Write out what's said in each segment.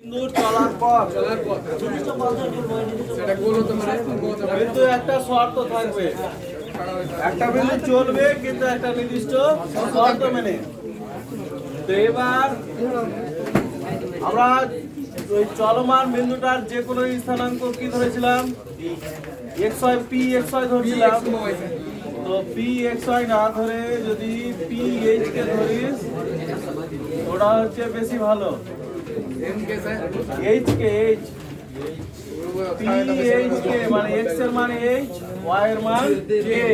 বিন্দুর চলার পথ কিন্তু একটা শর্ত থাকবে, একটা বিন্দু চলবে কিন্তু একটা নির্দিষ্ট শর্ত মেনে। তো এবার আমরা ওই চলমান বিন্দুটার যে কোনো স্থানাঙ্ক কি ধরেছিলাম, X Y P X Y ধরেছিলাম। তো পি এক্স ওয়াই না ধরে যদি পি এইচ কে ধরিস ওটা হচ্ছে বেশি ভালো। H K H P H K মানে এক্স এর মান এইচ, ওয়াই এর মান কে।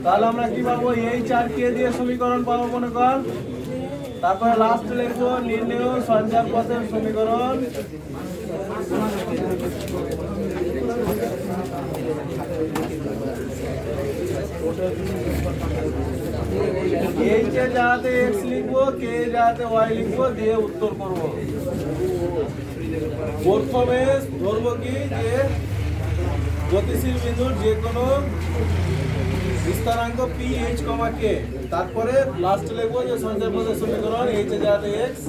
তাহলে আমরা কি পাবো, এইচ আর কে দিয়ে সমীকরণ পাবো মনে কর। তারপরে লাস্ট লিখবো নির্ণেয় সঞ্চার পথের সমীকরণ। এইচ এ যাতে এক্স লিখবো, কে যাতে ওয়াই লিখবো, দিয়ে উত্তর করব। প্রথমে ধরবো কি যে গতিশীল বিন্দুর যে কোনো স্থানাঙ্ক পি এইচ কমা কে, তারপরে লাস্ট লিখবো যে সঞ্চার পথের সমীকরণ এইচ এ যাতে এক্স,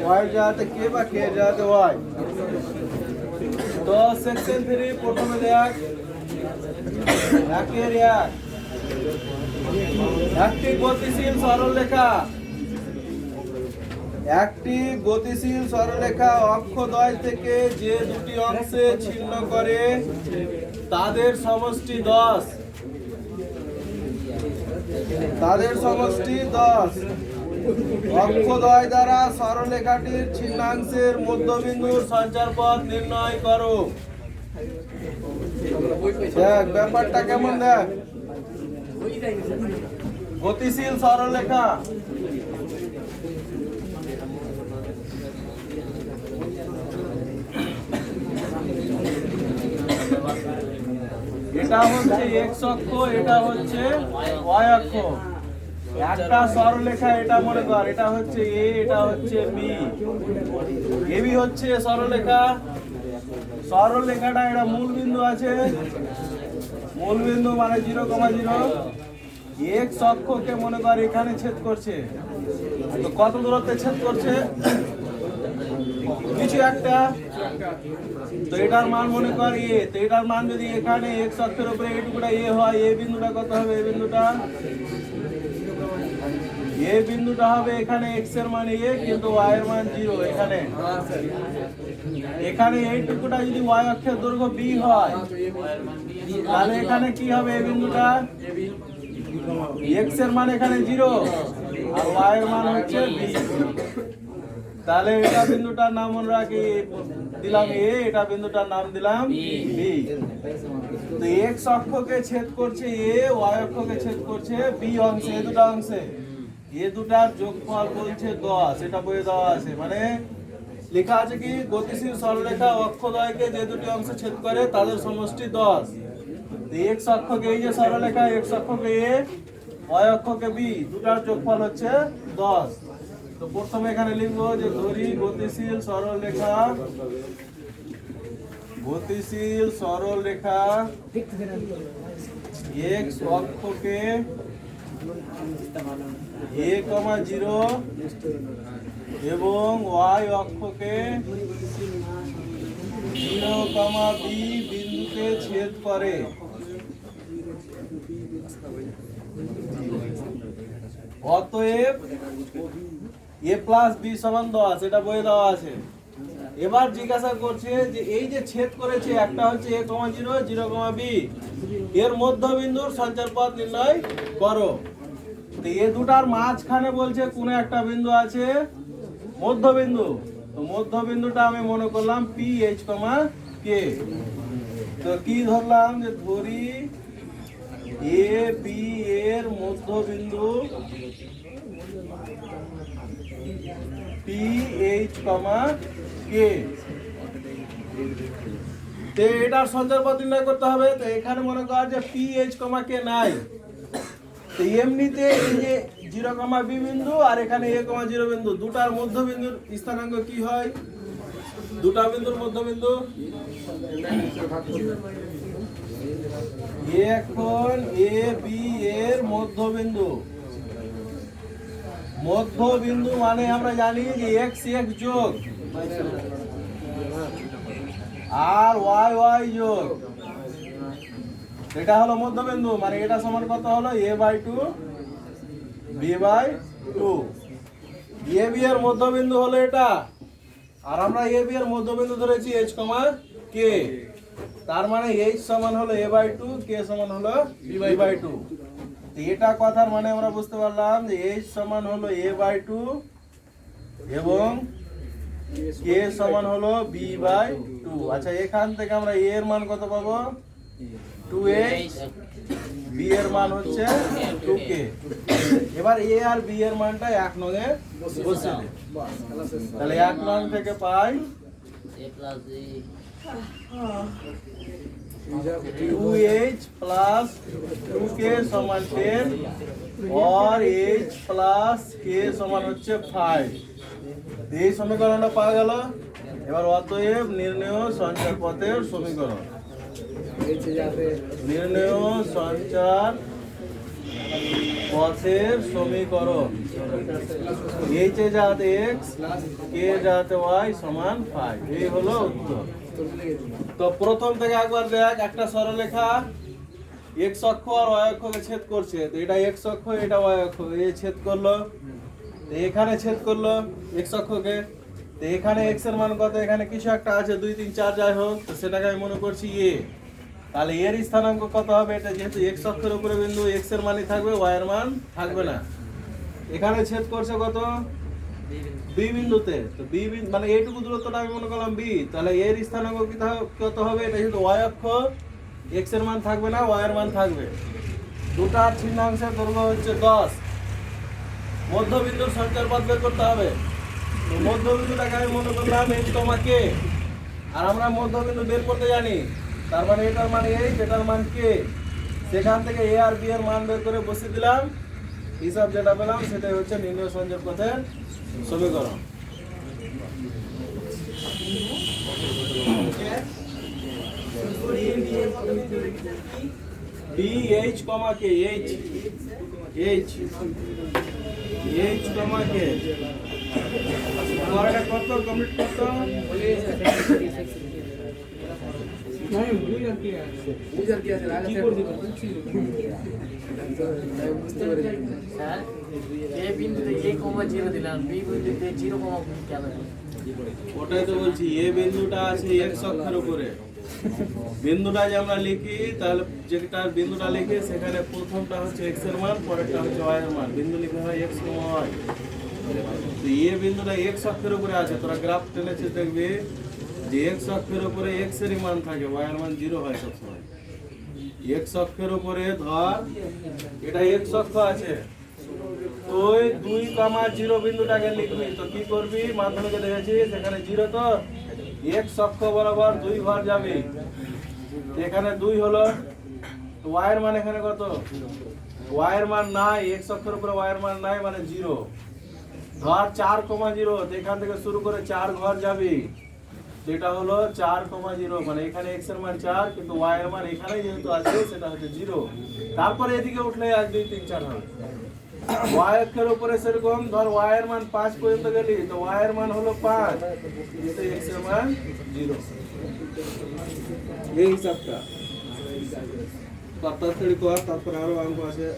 ওয়াই যাতে কে বা কে যাতে ওয়াই। তো সেকশন 3 প্রথমে দেখ একের এক, একটি গতিশীল সরলরেখা, একটি গতিশীল সরলরেখা অক্ষদ্বয় থেকে যে দুটি অংশে ছিন্ন করে তাদের সমষ্টি 10, তাদের সমষ্টি 10। অক্ষদ্বয় দ্বারা সরলরেখাটির ছিন্নাংশের মধ্যবিন্দুর সঞ্চার পথ নির্ণয় করো। দেখ ব্যাপারটা কেমন, দেখ গতিশীল সরলরেখা এটা হচ্ছে এক্স অক্ষ, এটা হচ্ছে ওয়াই অক্ষ। একটা সরলরেখা এটা মনে কর, এটা হচ্ছে এ, এটা হচ্ছে বি। এবি হচ্ছে সরলরেখা, সরলরেখাটা এটা মূল বিন্দু আছে, মূল বিন্দু মানে 0,0। এক্স অক্ষকে মনে কর এখানে ছেদ করছে। তো কত দূরত্বে ছেদ করছে, কিছু একটা। তো এটার মান মনে কর এ, তো এটার মান যদি এখানে এক্স অক্ষের উপরে এইটুকুটা এ হয়, এ বিন্দুটা কত হবে, এ বিন্দুটা হবে এখানে এক্স এর মান এ কিন্তু ওয়াই এর মান 0। এখানে এখানে এইটুকুটা যদি ওয়াই অক্ষের দৈর্ঘ্য বি হয় তাহলে এখানে কি হবে, এই বিন্দুটা এক্স এর মান এখানে 0 আর ওয়াই এর মান হচ্ছে বি। তাহলে এটা বিন্দুটার নাম মনে রাখি, দিলাম এ, এটা বিন্দুটার নাম দিলাম বি। তো এক্স অক্ষকে ছেদ করছে এ, ওয়াই অক্ষকে ছেদ করছে বি অংশে, এই দুটো অংশে। এ দুটার যোগফল বলছে 10, এটা বইয়ে দেওয়া আছে। মানে লেখা আছে কি, গতিশীল সরলরেখা অক্ষদ্বয়কে যে দুটি অংশে ছেদ করে তাদের সমষ্টি 10। এক্স অক্ষকে এই যে সরলরেখা, এক্স অক্ষকে এ, ওয়াই অক্ষকে বি, দুটার যোগফল হচ্ছে 10। তো প্রথমে এখানে লিখবো যে ধরি গতিশীল সরলরেখা, গতিশীল সরলরেখা এক্স অক্ষকে a, 0 এবং ওয়াই অক্ষকে 0, b বিন্দুতে ছেদ করে। অতএব a প্লাস b সমান 10, এটা বইয়ে দেওয়া আছে। এবার জিজ্ঞাসা করছে যে এই যে ছেদ করেছে, একটা হচ্ছে a, 0, 0, b, এর মধ্যবিন্দুর সঞ্চার পথ নির্ণয় করো। তো এই দুটার মাঝখানে বলছে কোন একটা বিন্দু আছে মধ্যবিন্দু। তো মধ্যবিন্দুটা আমি মনে করলাম পি এইচ কে। তো কি ধরলাম, যে ধরি এ বি এর মধ্যবিন্দু পি এইচ কে। তো এটার সঞ্চার পথ নির্ণয় করতে হবে। তো এখানে মনে কর যে পি এইচ কে নাই। তো এমনিতে এই যে 0, b বিন্দু আর এখানে a, 0 বিন্দু, দুটার মধ্যবিন্দুর স্থানাঙ্ক কি হয়, দুটা বিন্দুর মধ্যবিন্দু এখন a b এর মধ্যবিন্দু মধ্যবিন্দু মানে আমরা জানি যে x x যোগ আর y y যোগ, এটা হলো মধ্যবিন্দু। মানে এটা সমান কত হলো? a/2 b/2। a b এর মধ্যবিন্দু হলো এটা, আর আমরা a b এর মধ্যবিন্দু ধরেছি h, k। তার মানে h সমান হলো a/2, k সমান হলো b/2। তো এটা কথার মানে আমরা বুঝতে পারলাম যে h সমান হলো a/2 এবং k সমান হলো b/2। আচ্ছা, এখান থেকে আমরা a এর মান কত পাবো? 2h, b এর মান হচ্ছে 2k। এবার a আর b এর মানটা 1 নঙে বসে দে। তাহলে 1 নং থেকে পাই a plus b 2h plus 2k সমান 10 और h plus k সমান হচ্ছে 5। এই সমীকরণটা পাওয়া গেল। এবার অতএব নির্ণেয় সঞ্চার পথের সমীকরণ। নির্ণেয় সঞ্চার পথের সমীকরণ h এ যাতে x, k যাতে y সমান 5। এই হলো উত্তর। তো প্রথম থেকে একবার দেখ, একটা সরলরেখা x অক্ষ আর y অক্ষকে ছেদ করছে। তো এটা x অক্ষ, এটা y অক্ষ, এই ছেদ করলো। তো এখানে ছেদ করলো x অক্ষকে। তো এখানে x এর মান কত? এখানে কিছু একটা আছে, 2 3 4 যাই হোক, তো সেটাকে আমি মনে করছি a। তাহলে এর স্থানাঙ্ক কত হবে? এটা যেহেতু x অক্ষের উপরে বিন্দু, x এর মানই থাকবে, y এর মান থাকবে না। এখানে ছেদ করছে কত? b বিন্দুতে। তো b বিন্দু মানে এইটুকু দূরত্বটা আমি মনে করলাম b। তাহলে এর স্থানাঙ্ক কত হবে? এটা যেহেতু y অক্ষ, x এর মান থাকবে না, y এর মান থাকবে। দুটার ছিন্নাংশের দৈর্ঘ্য হচ্ছে 10। মধ্যবিন্দুর সঞ্চার পথ বের করতে হবে। তো মধ্যবিন্দুটাকে আমি মনে করলাম h, k। আর আমরা মধ্যবিন্দু বের করতে জানি, তার মানে এটার মান h, এটার মান k। সেখান থেকে a আর b এর মান বের করে বসিয়ে দিলাম। হিসাব যেটা পেলাম সেটাই হচ্ছে নির্ণেয় সঞ্চার পথের সমীকরণ। b h, k, h k। আমার এটা কত কমপ্লিট করতে স্যার a বিন্দুতে a, 0 দিলাম, b বিন্দুতে 0, কেন? ওটাই তো বলছি, এ বিন্দুটা আছে x অক্ষের উপরে। বিন্দুটা যে আমরা লিখি, তাহলে যেটা বিন্দুটা লিখি সেখানে প্রথমটা হচ্ছে x এর মান, পরেরটা হচ্ছে y এর মান। বিন্দু লিখে হয় x, y। তো এ বিন্দুটা x অক্ষের উপরে আছে। তোরা গ্রাফ টেনেছিস, দেখবি যে x অক্ষের উপরে x এর মান থাকে, y এর মান 0 হয় সবসময়। x অক্ষের উপরে ধর এটা x অক্ষ আছে, তুই 2, 0 বিন্দুটাকে লিখবি। তো কি করবি? মাধ্যমিকে দেখেছি সেখানে 0, তো x অক্ষ বরাবর 2 ঘর যাবে। এখানে 2 হলো, তো y এর মান এখানে কত? y এর মান নাই, x অক্ষের উপরে y এর মান নাই, মানে 0। ধর 4, 0, তো এখান থেকে শুরু করে 4 ঘর যাবে, যেটা হলো 4, 0। মানে এখানে x এর মান 4, কিন্তু y এর মান এখানে যেহেতু আছে সেটা হচ্ছে 0। তারপরে এদিকে উঠলে 1 2 3 4 হবে। y অক্ষের উপরে সেরকম ধর y এর মান 5 পর্যন্ত গেলি, তো y এর মান হলো 5, কিন্তু x এর মান 0। এই হিসাবটা তাড়াতাড়ি কর, তারপরে আরো অঙ্ক আছে।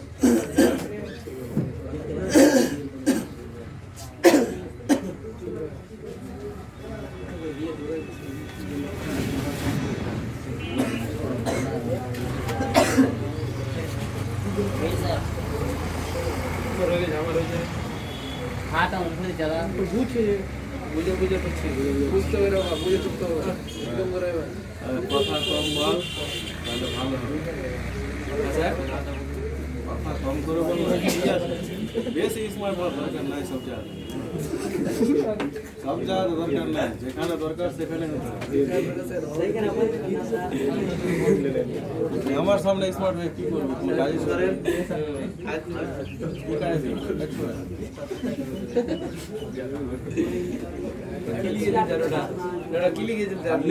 হাতটা উপরে জ্বালা বুঝে করছি, বুঝতে হবে, বুঝে চুক্ত হবে। কথা কম বল, তাহলে ভালো হবে। কথা কম করে বল, বেশি স্মার্ট হওয়ার দরকার নাই। সব জায়গা দরকার নাই, যেখানে দরকার সেখানে হতে হবে। আমার সামনে স্মার্ট হয়ে কি করবে? তুমি রাজেশ করেন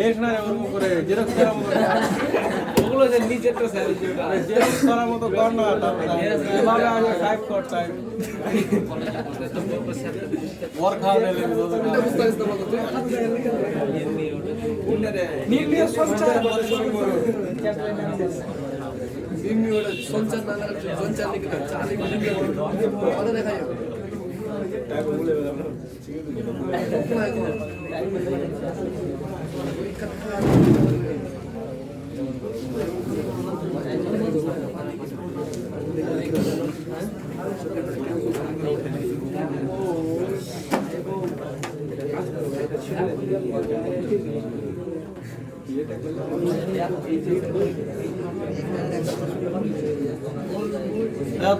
লেখ না ওরকম করে, যেরকম এগুলো যে নিচেরটা স্যার আরে যে করার মতো কর না, এভাবে আগে টাইপ কর, টাইপ ওর খাওয়া নেই নির্ণয় সঞ্চার সঞ্চার না সঞ্চার লিখে দাও চার লিখে কথা দেখা যাবে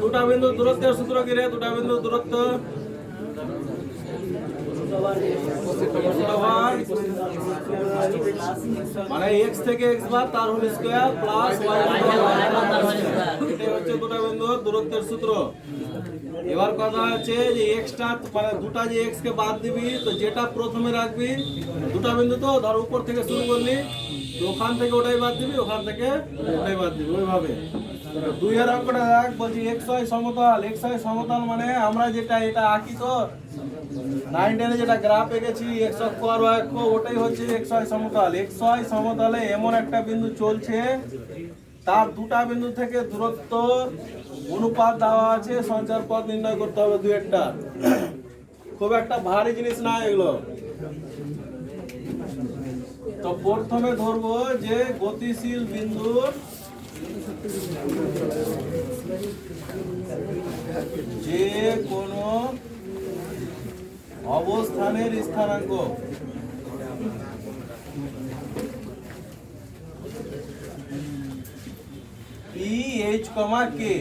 দুটা বিন্দু দূরত্বের সূত্র কি রে? দুটা বিন্দু দূরত্ব মানে x থেকে x বার তার হোল স্কয়ার প্লাস y এটাই হচ্ছে দুটা বিন্দু দূরত্বের সূত্র। এবার কথা হচ্ছে যে x টা মানে দুটা যে x কে বাদ দিবি তো যেটা প্রথমে রাখবি, দুটা বিন্দু তো ধর উপর থেকে শুরু করলি তো ওখান থেকে ওটাই বাদ দিবি, ওখান থেকে ওটাই বাদ দিবি, ওইভাবে। দুইয়ের অঙ্কটা দেখ, বলছি xy সমতল। xy সমতল মানে আমরা যেটা এটা আঁকি তো 9 10 যেটা গ্রাফ এঁকেছি x অক্ষ আর y অক্ষ, ওটাই হচ্ছে xy সমতল। xy সমতলে এমন একটা বিন্দু চলছে তার দুটা বিন্দু থেকে দূরত্ব অনুপাত দেওয়া আছে, সঞ্চার পথ নির্ণয় করতে হবে দুইটা। খুব একটা ভারী জিনিস না এগুলো। তো প্রথমে ধরবো যে গতিশীল বিন্দুর যে কোনো অবস্থানের স্থানাঙ্ক পি এইচ কমা কে।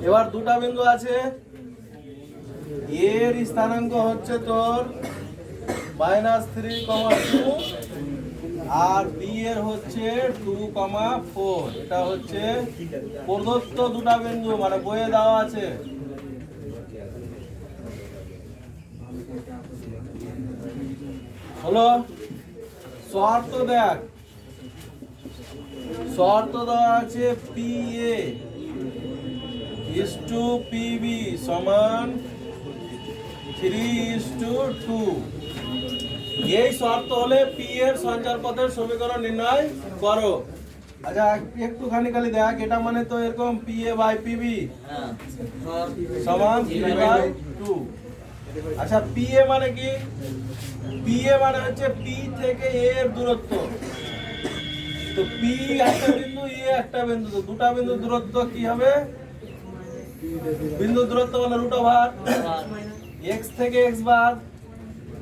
এবার দুটা বিন্দু আছে, এর স্থানাঙ্ক হচ্ছে তোর -3,2 আর বি এর হচ্ছে 2,4। এটা হচ্ছে প্রদত্ত দুটা বিন্দু, মানে বইয়ে দেওয়া আছে। হলো শর্ত দেখ, শর্ত দেওয়া আছে পি এ = পিবি সমান 3:2। এই শর্ত হলে পি এর সঞ্চার পথের সমীকরণ নির্ণয় করো। আচ্ছা একটুখানি খালি দেখ, এটা মানে তো এরকম পি এ বাই পিবি সমান 3/2। আচ্ছা পি এ মানে কি? পি এ মানে হচ্ছে পি থেকে এ এর দূরত্ব। তো পি একটা বিন্দু, এ একটা বিন্দু, তো দুটা বিন্দু দূরত্ব কি হবে? বিন্দু দূরত্ব মানে √, x থেকে x বার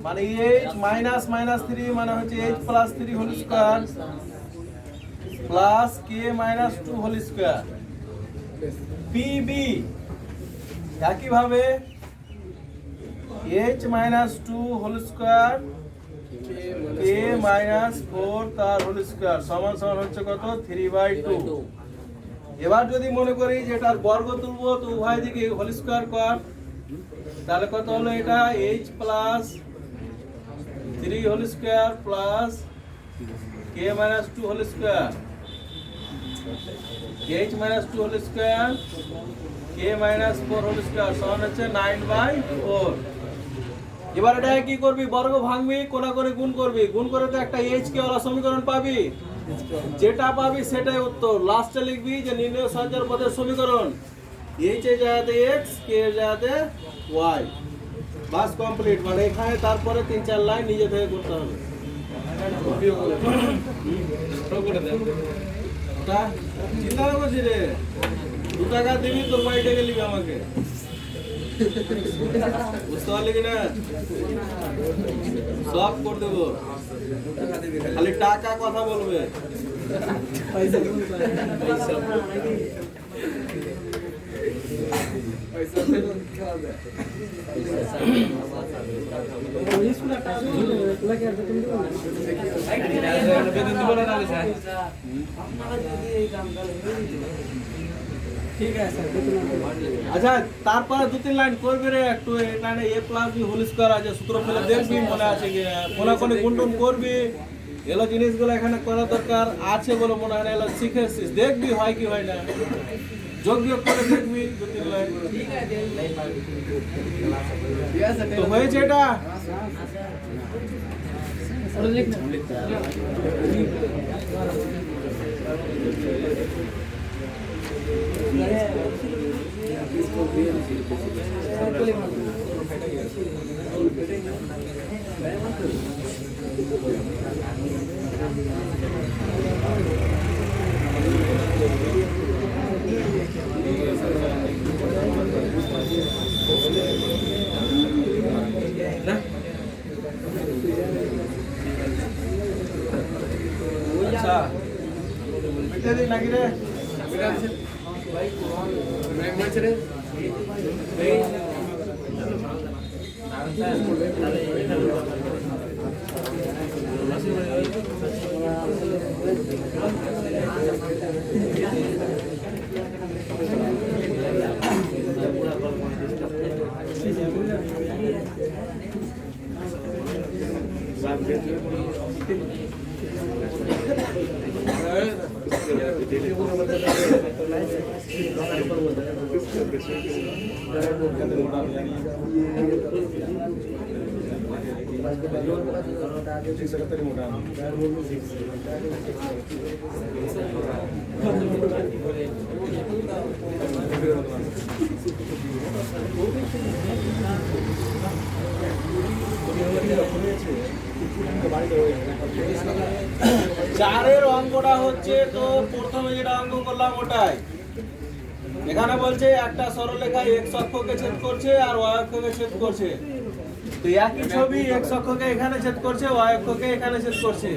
মানে h -3 মানে হচ্ছে h + 3 whole square plus k - 2 whole square. PB একই ভাবে h - 2 হোল স্কয়ার k - 4 তার হোল স্কয়ার সমান সমান হচ্ছে কত? 3/2। এবার যদি মনে করি যে এটার বর্গ তুলবো তো উভয় দিকে হোল স্কয়ার কর, তাহলে কত হলো? এটা h + 3 whole square plus k - 2 whole square, h - 2 whole square k - 4 whole square সমান হচ্ছে 9/4। এবার এটা কি করবি? বর্গ ভাঙবি, কোনা করে গুণ করবি, গুণ করে তো একটা h কে ওলা সমীকরণ পাবি, যেটা পাবি সেটাই উত্তর। লাস্টে লিখবি যে নির্ণয় সঞ্চার পথের সমীকরণ h এর জায়গাতে x, k এর জায়গাতে y। বাস কমপ্লিট। মানে এখানে তারপরে 3-4 লাইন নিজে থেকে করতে হবে। চিন্তা করছি রে, 2 টাকা দিবি তোর বাড়িতে গেলি আমাকে, বুঝতে পারলি কিনা? সব করে দেবো, খালি টাকা কথা বলবে। আচ্ছা তারপরে 2-3 লাইন করবি রে একটু। এখানে a + b হোল স্কয়ার আছে, সূত্র ফেলে দেখবি মনে আছে কি কোনা কোনে গুণটুন করবি, এগুলো জিনিসগুলো এখানে করা দরকার আছে বলে মনে হয় না। এগুলো শিখেছিস, দেখবি হয় কি হয় না, যোগ বিয়োগ করে দেখবি দু তিন লাইন। তো হয়েছে এটা। আচ্ছা মিটে দিন নাকি রে? চারের অঙ্কটা হচ্ছে, তো প্রথমে যেটা অঙ্ক করলাম ওটাই। এখানে বলছে একটা সরলরেখায় x অক্ষকে ছেদ করছে আর y অক্ষকে ছেদ করছে। তো একই ছবি x অক্ষকে এখানে ছেদ করছে, y অক্ষকে এখানে ছেদ করছে,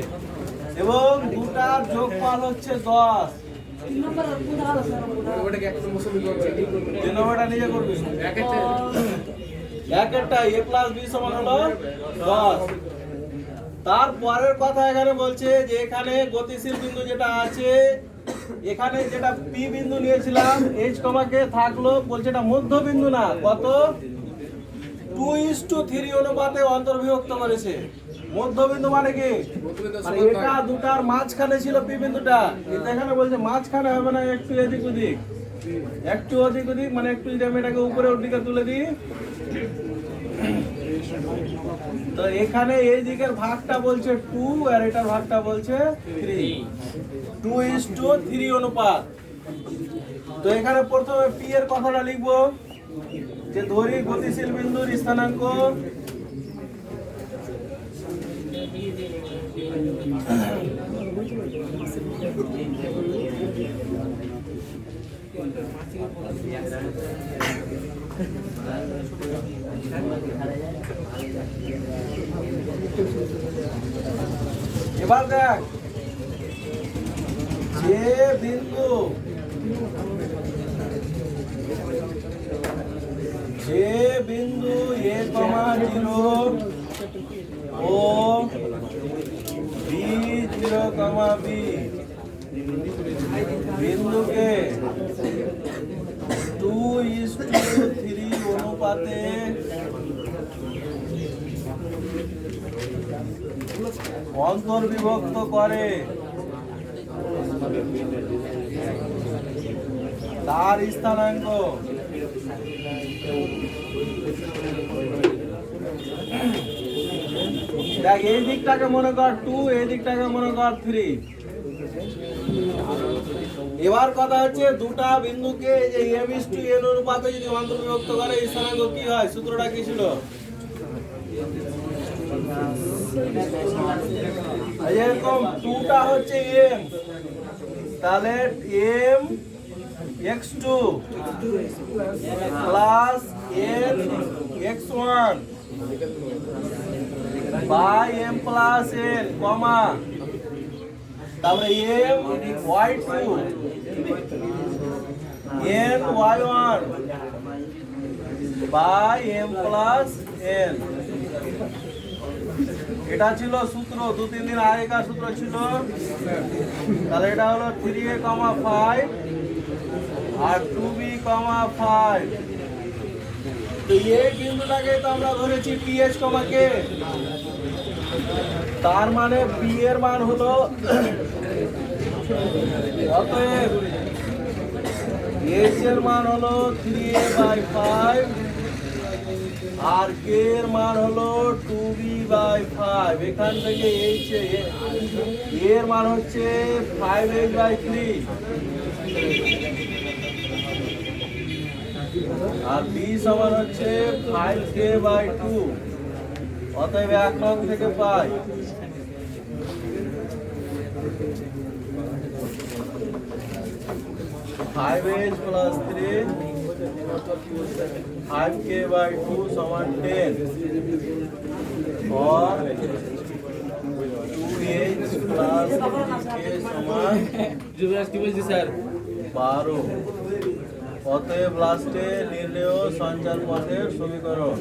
এবং দুটার যোগফল হচ্ছে 10। তিন নম্বরটা নিজে করবি। একেরটা a প্লাস b সমান হলো 10। তারপরের কথা এখানে বলছে যে এখানে গতিশীল বিন্দু যেটা আছে, এখানে যেটা পি বিন্দু নিয়েছিলাম, এইচ কমাকে থাকলো, বলছে এটা মধ্যবিন্দু না, কত 2:3 অনুপাতে অন্তর্বিভক্ত করেছে। মধ্যবিন্দু মানে কি? মানে এটা দুটার মাঝখানে ছিল পি বিন্দুটা, কিন্তু এখানে বলছে মাঝখানে হবে না, একটু এদিক ওদিক, একটু ওদিক ওদিক, মানে একটু যদি আমি এটাকে উপরের দিকে তুলে দিই, তো এখানে এই দিকের ভাগটা বলছে 2 আর এটার ভাগটা বলছে 3, 2:3 অনুপাত। তো এখানে প্রথমে পি এর কথাটা লিখবো, যে ধরি গতিশীল বিন্দুর স্থানাঙ্ক এবার দেখ, যে বিন্দু a, 0 ও b, 0, b বিন্দুকে 2:3 অনুপাতে অন্তর্বিভক্ত করে, তার স্থানাঙ্ক দেখ, এই দিকটাকে মনে কর 2, এই দিকটাকে মনে কর 3। এবার কথা হচ্ছে দুটা বিন্দুকে যে m:n অনুপাতে যদি অন্তর্বিভক্ত করে স্থানাঙ্ক কি হয়? সূত্রটা কি ছিল? এরকম 2টা হচ্ছে m, তাহলে m x2 plus n x1 by m plus n, comma, তারপরে m y2 n y1 by m plus n। এটা ছিল সূত্র, 2-3 দিন আগেকার সূত্র ছিল। তাহলে এটা হলো 3a, 5 আর 2b, 5। তো এই বিন্দুটাকে তো আমরা ধরেছি ph, কে তার মানে বি এর মান হলো অতএব এইচ এর মান হলো 3a/5 আর কে এর মান হলো 2b/5। এখান থেকে এইচ এর মান হচ্ছে 5h/3 আর বি সমান হচ্ছে 5k/2। অতএব 1 নং থেকে পাই 5h + 3 5k/2 সমান 10 और 2h + 3k সমান যুবরাজ কি বলছি স্যার 12। অতএব লাস্টে নির্ণেয় সঞ্চার পথের সমীকরণ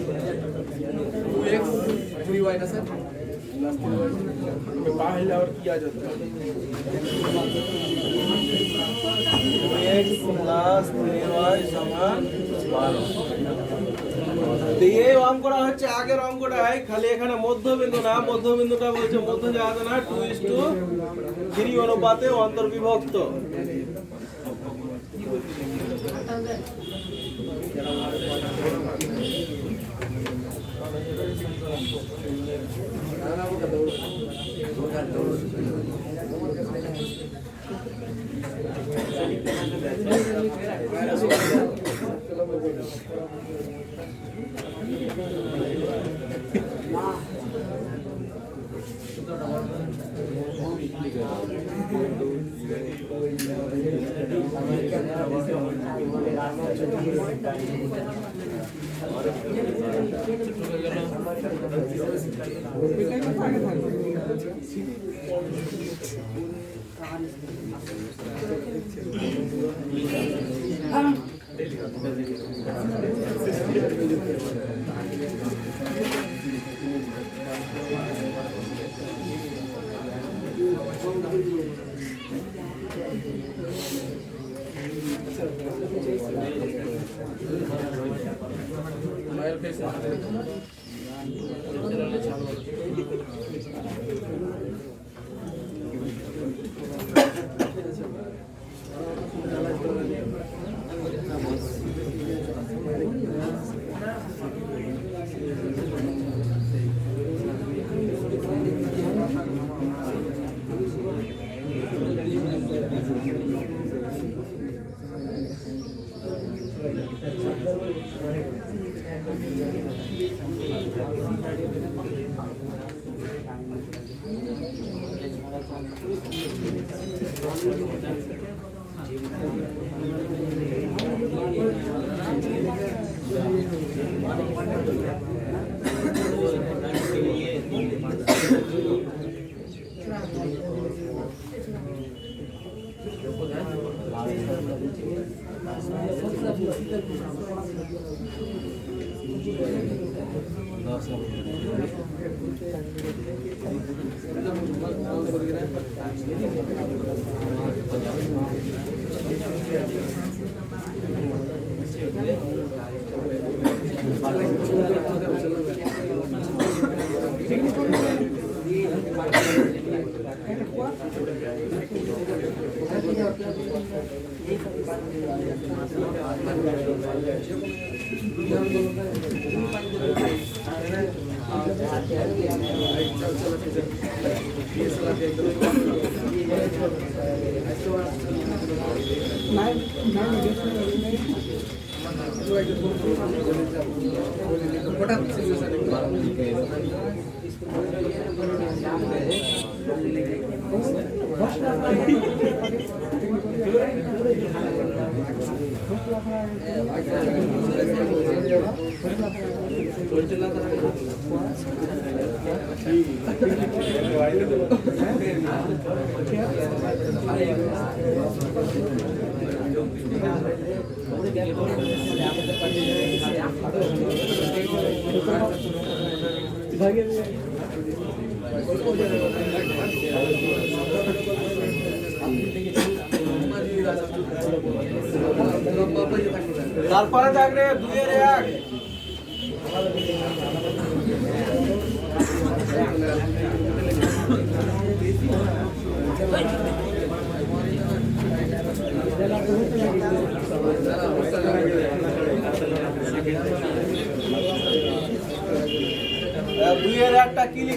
2x 3y না স্যার पहले और किया जाता है 2x + 3y সমান 12। তো এই অঙ্কটা হচ্ছে আগের অঙ্কটাই, খালি এখানে মধ্যবিন্দু না, মধ্যবিন্দুটা বলছে মধ্য জায়গা না 2:3 অনুপাতে অন্তর্বিভক্ত। তারপরে থাকলে 2-1 Gracias.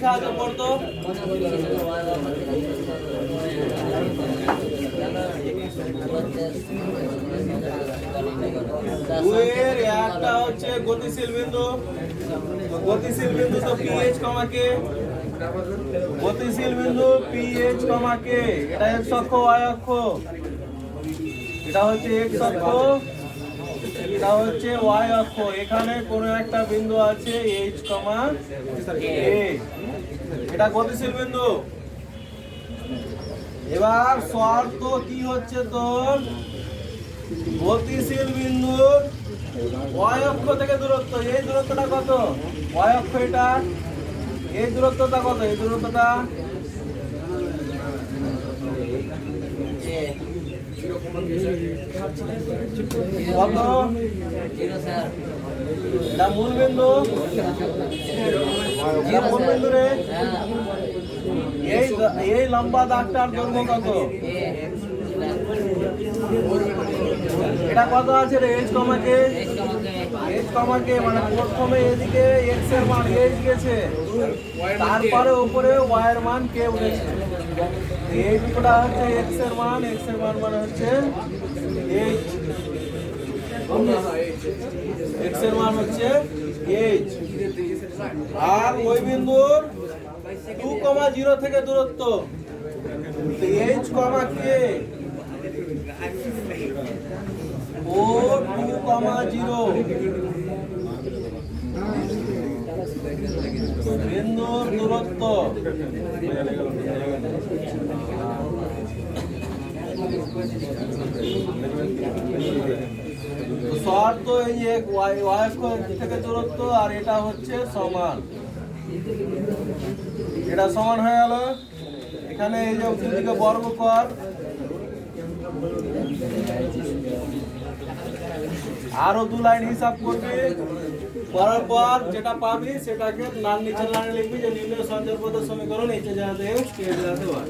লেখা আছে পড়তো। দুইয়ের একটা হচ্ছে গতিশীল বিন্দু। গতিশীল বিন্দু তো পিএইচ কমা কে। গতিশীল বিন্দু পিএইচ কমা কে। এটা এক্স অক্ষ ওয়াই অক্ষ। এটা হচ্ছে এক্স অক্ষ, এটা হচ্ছে ওয়াই অক্ষ। এখানে কোনো একটা বিন্দু আছে এইচ কমা এ। এটা গতিশীল বিন্দু। এবার শর্ত কি হচ্ছে তোর, গতিশীল বিন্দুর ওয়াই অক্ষ থেকে দূরত্ব, এই দূরত্বটা কত? ওয়াই অক্ষ এটা, এই দূরত্বটা কত? এই দূরত্বটা কত? এটা মূল বিন্দু, এটা মূল বিন্দু রে। এই লম্বা দাগটার দৈর্ঘ্য কত? এটা কত আছে রে? এইচ কমা কে। এইচ কমা কে মানে প্রথমে এদিকে এক্স এর মান এইচ গেছে, তারপরে উপরে ওয়াই এর মান কে উঠেছে। এই দুটোটা হচ্ছে এক্স এর মান, এক্স এর মান মানে হচ্ছে এইচ, এক্স এর মান হচ্ছে এইচ। আর ওই বিন্দুর 2,0 থেকে দূরত্ব এইচ কমা কে ও 2,0 বিন্দুর দূরত্ব। শর্ত এই এক ওয়াই অক্ষ থেকে দূরত্ব, আর এটা হচ্ছে সমান। এটা সমান হয়ে গেল। এখানে এই যে দুদিকে বর্গ কর, আরো 2 লাইন হিসাব করবি, করার পর যেটা পাবি সেটাকে নাম নিচের লাইনে লিখবি যে নিম্নের সঞ্চয় পদের সমীকরণ নিচে যাতে এক্স কে যাতে ওয়াই।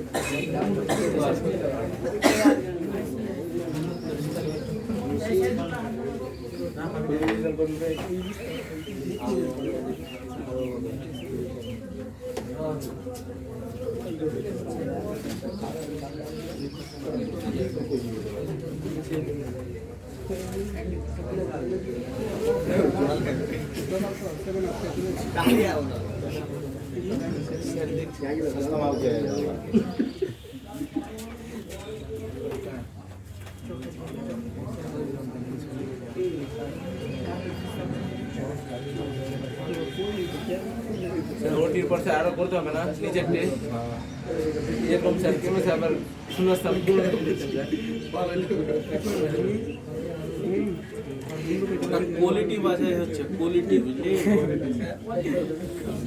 ওটির পর আরো করতে হবে না নিচেরটে এরকম স্যার কেমন স্যার আবার শূন্যস্থান কোয়ালিটি বাছাই হচ্ছে, কোয়ালিটি বুঝলি,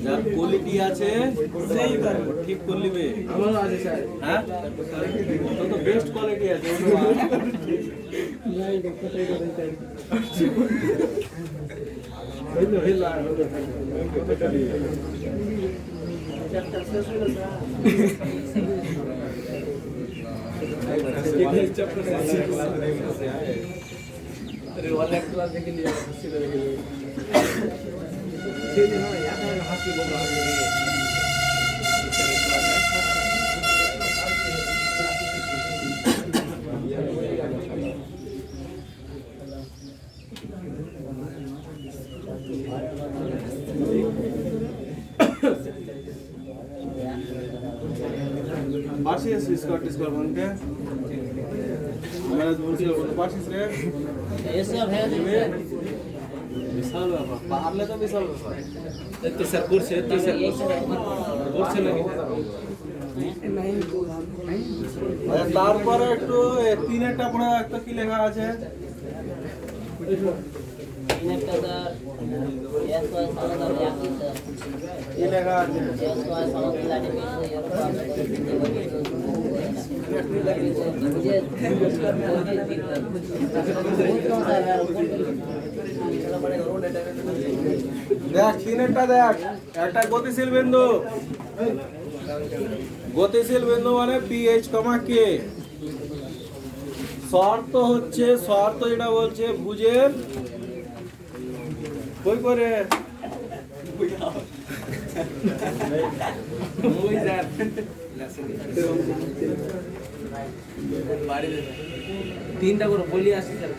যার কোয়ালিটি আছে সেই ঠিক করে নিবে। আমারও আছে স্যার। হ্যাঁ তো বেস্ট কোয়ালিটি আছে। অনেক ক্লাস দেখে নিয়ে পারছিস স্কট স্কোর বলতে আমরা বলছিল বলতে পারছিস রে এসব হয়ে যাবে। বিশাল ব্যাপার, পারলে তো বিশাল ব্যাপার। তো স্যার করছে তো স্যার করছে নাকি তারপরে একটু 3-এরটা পড়ে একটা কি লেখা আছে, কি লেখা আছে? দেখ 3-এরটা দেখ, একটা গতিশীল বিন্দু, গতিশীল বিন্দু মানে পিএইচ কমা কে। শর্ত হচ্ছে, শর্ত যেটা বলছে ভুজের কই করে ওই স্যার বাড়ি তিনটা করে বলি আসছি স্যার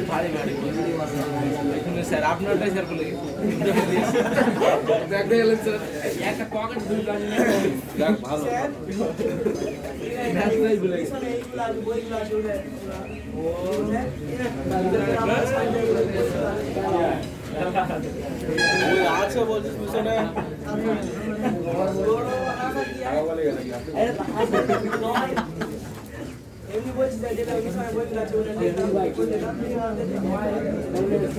বাড়ি বাড়ি স্যার আপনারটাই স্যার বলে ব্যাগটা গেলেন স্যার একটা পকেট দুই কাজ ভালো ব্যাগটাই বলে ওই আছে বলছিস পিছনে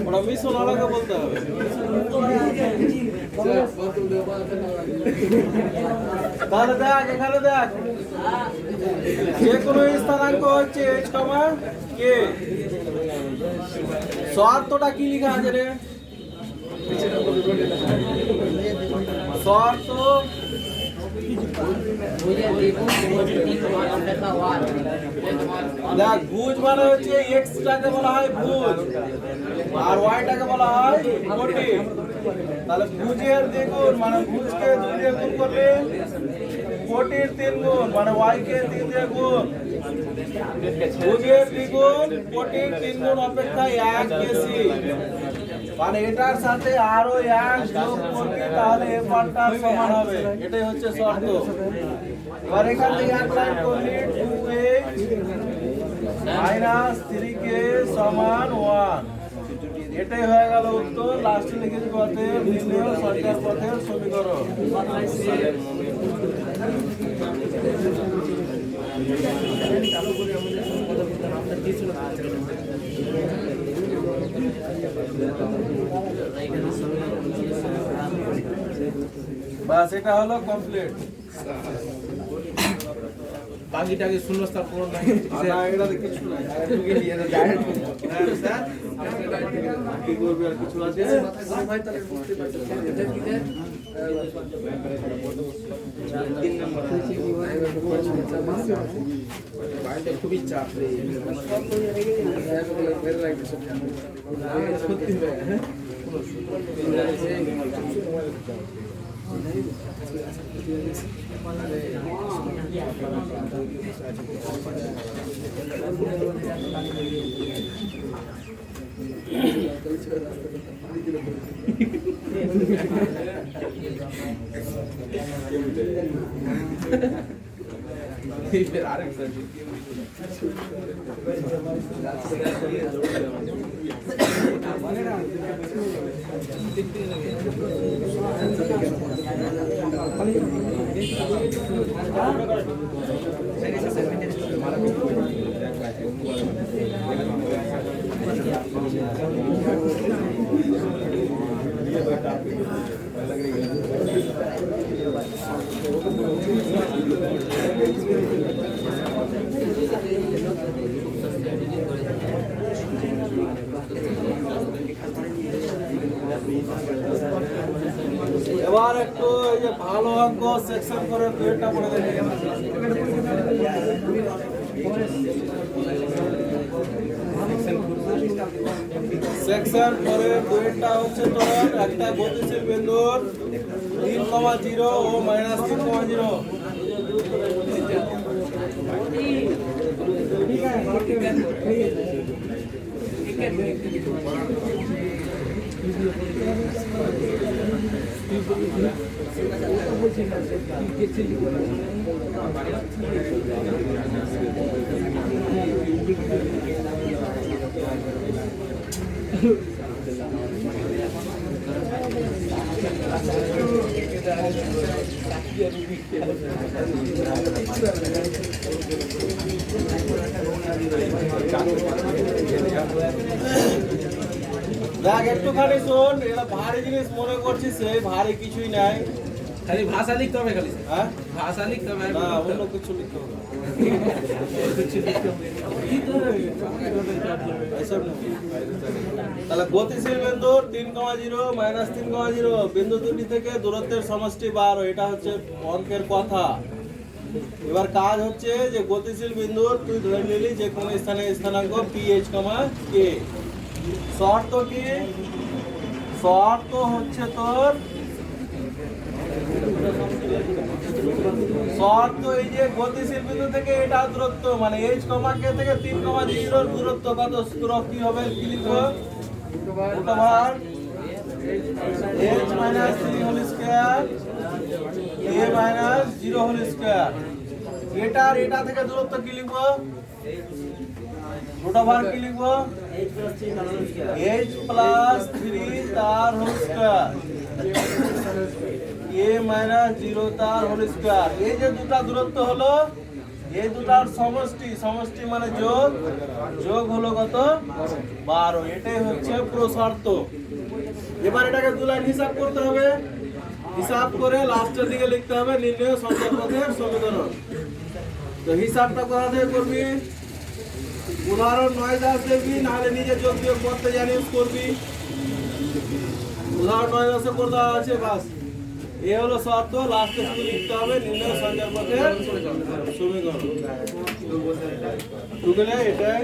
ওটা মিশন আলাদা বলতে হবে। তাহলে দেখ এখানে দেখ যে কোনো স্থানাঙ্ক হচ্ছে h, k শর্তটা কি লেখা আছে রে? শর্ত দেখ ভুজ মানে হচ্ছে x টাকে বলা হয় ভুজ আর y টাকে বলা হয় কোটি। তাহলে ভুজের দ্বিগুণ মানে ভুজকে 2 দিয়ে গুণ করলে কোটির 3 গুণ মানে y কে 3 দিয়ে গুণ। ভুজের দ্বিগুণ কোটির 3 গুণ অপেক্ষা 1 বেশি মানে এটার সাথে আরো 1 যোগ করলে তাহলে এ পাল্টার সমান হবে। এটাই হচ্ছে শর্ত। এবার এখান থেকে এক লাইন করলে 2h - 3k সমান 1 এটাই হয়ে গেল উত্তর। লাস্টে লিখে দিব অতএব নির্ণেয় সরকার পথের সমীকরণ। বাস এটা হলো কমপ্লিট। বাকিটাকে শূন্যস্থান পূরণ নাই না এটাতে কিছু নাই স্যার কি করবে আর কিছু আছে? খুবই চাপ আরেক এবার একটু এই যে ভালো অঙ্ক সেকশন করে দুইটা পড়ে দেখেন। সেকশন করে দুইটা হচ্ছে তোর একটা গতিশীল বিন্দুর 3,0 ও -3,0 দেখ একটুখানি শোন, এটা ভারী জিনিস মনে করছিস, সেই ভারী কিছুই নাই। খালি ভাষা লিখতে হবে, খালি হ্যাঁ ভাষা লিখতে হবে না, অন্য কিছু লিখতে হবে এসব না। তাহলে গতিশীল বিন্দুর 3,0 -3,0 বিন্দু দুটি থেকে দূরত্বের সমষ্টি 12, এটা হচ্ছে অঙ্কের কথা। এবার কাজ হচ্ছে যে গতিশীল বিন্দুর তুই ধরে নিলি যে কোনো স্থানে স্থানাঙ্ক PH, K। শর্ত কি? শর্ত হচ্ছে তোর শর্ত এই যে গতিশীল বিন্দু থেকে এটা দূরত্ব মানে h, k থেকে 3,0 এর দূরত্ব কত দূরত্ব কি হবে কি লিখবো √ h minus 3 whole square a minus 0 whole square এটা আর এটা থেকে দূরত্ব কি লিখবো √ কি লিখবো h plus 3 তার whole square a minus 0 তার whole square এই যে দুটো দূরত্ব হলো এই দুটার সমষ্টি মানে যোগ হলো কত 12 এটাই হচ্ছে পুরো শর্ত এবার এটাকে দু লাইন হিসাব করতে হবে হিসাব করে লাস্টের দিকে লিখতে হবে নির্ণয় সঞ্চারপথের সমীকরণ তো হিসাবটা কোথা থেকে করবি উদাহরণ 9 দাস দেখবি নাহলে নিজে যোগ বিয়োগ করতে জানিস করবি উদাহরণ 9 দাসে করতে আছে বাস এই হলো শর্ত লাস্টে শুধু লিখতে হবে নির্ণয় সঞ্চারপথের সমীকরণ তুগলে এটাই